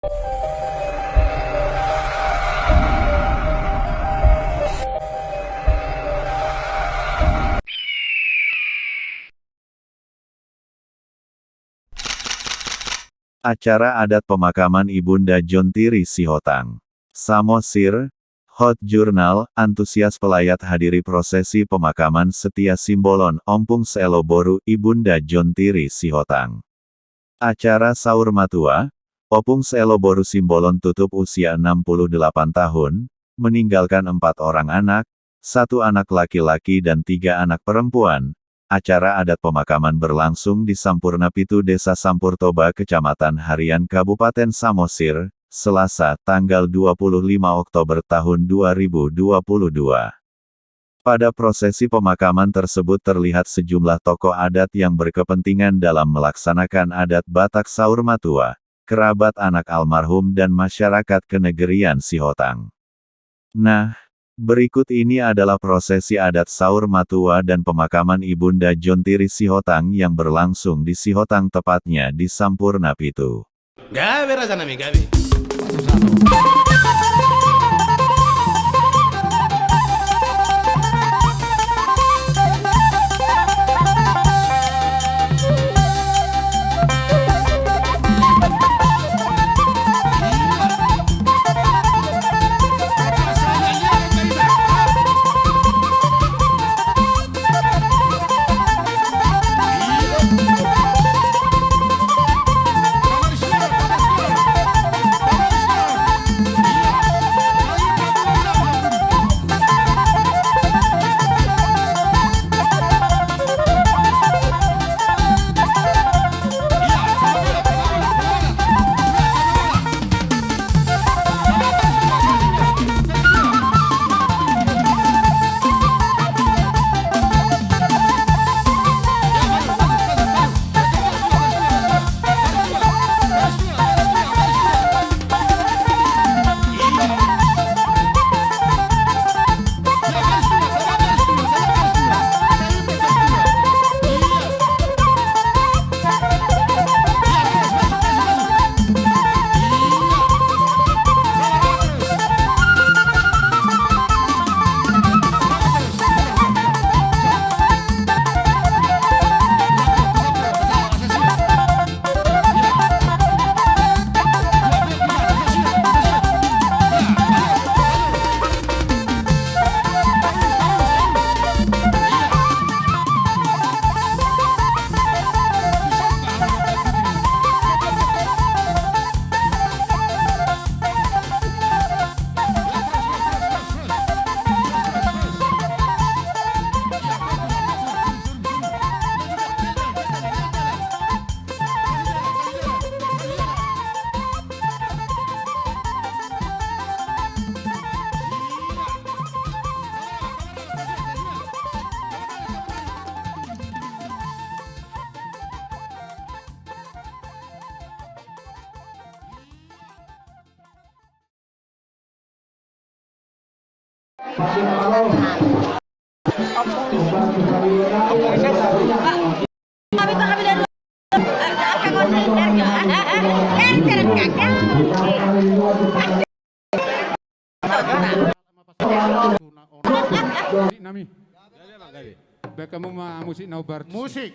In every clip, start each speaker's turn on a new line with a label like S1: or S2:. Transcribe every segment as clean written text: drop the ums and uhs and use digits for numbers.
S1: Acara adat pemakaman Ibunda Jontiri Sihotang. Samosir, Hot Jurnal, antusias pelayat hadiri prosesi pemakaman Setia Simbolon Ompung Selo Boru Ibunda Jontiri Sihotang. Acara Saur Matua, Opung Selo Boru Simbolon tutup usia 68 tahun, meninggalkan 4 orang anak, 1 anak laki-laki dan 3 anak perempuan. Acara adat pemakaman berlangsung di Sampurna Pitu Desa Sampurtoba Kecamatan Harian Kabupaten Samosir, Selasa, tanggal 25 Oktober tahun 2022. Pada prosesi pemakaman tersebut terlihat sejumlah tokoh adat yang berkepentingan dalam melaksanakan adat Batak Saur Matua, kerabat anak almarhum dan masyarakat kenegerian Sihotang. Nah, berikut ini adalah prosesi adat Saur Matua dan pemakaman Ibunda Jontiri Sihotang yang berlangsung di Sihotang, tepatnya di Sampurna Pitu.
S2: Gawe raja nami gawe.
S3: Nami. Kamu mau musik naubar. Musik.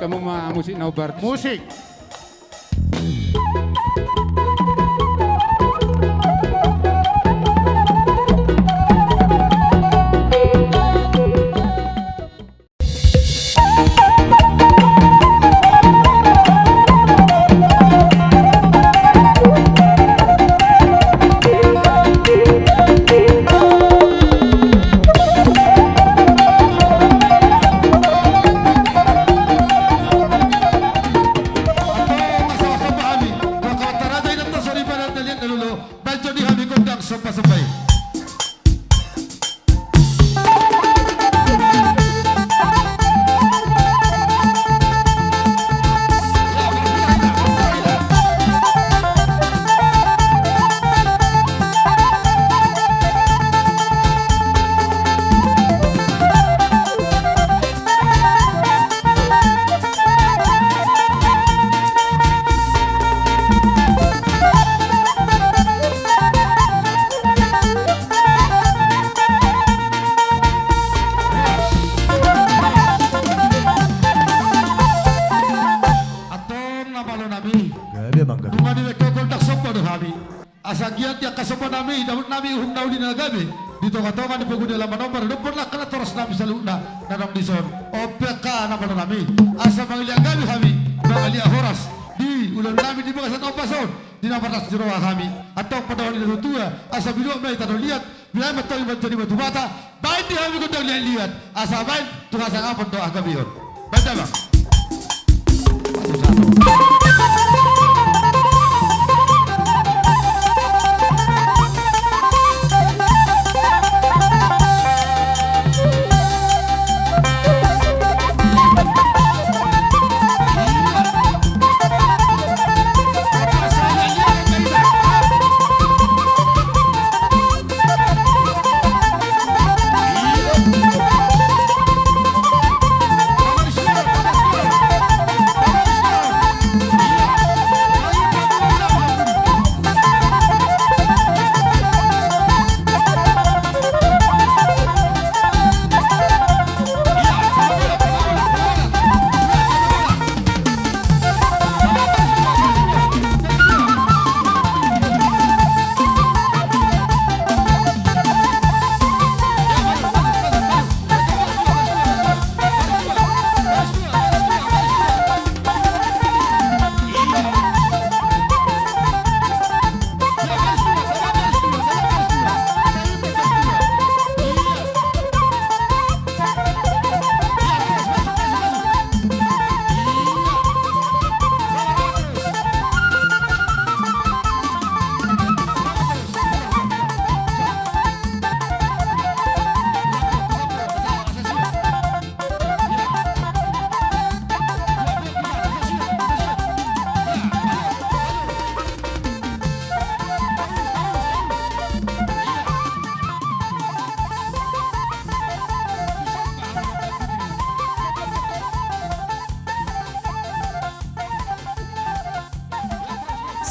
S3: kamu musik Naubar.
S4: Musik. Sampai. Asagian dia kasopan nami, dapat nami uhum naudi nagabe. Di toka-toka di pagudi laman nomor, dupur lah kena terus nami saluna nanam dison. OPK nama nami. Asa mangilia gabi kami, mangilia horas di ulang nami di bakasan opason di namarnas jeroa kami. Atau pada wali tua, asa bilu mai tado lihat, bila matoi menjadi batu bata. Baik di kami kudang lihat, asa baik tugas apa doa kami on. Baca bang.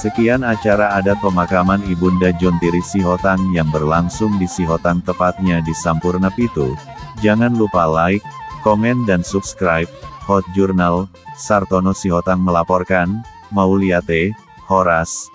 S1: Sekian acara adat pemakaman Ibunda Jontiri Sihotang yang berlangsung di Sihotang, tepatnya di Sampurna Pitu. Jangan lupa like, komen dan subscribe. Hot Jurnal, Sartono Sihotang melaporkan. Mauliate, Horas.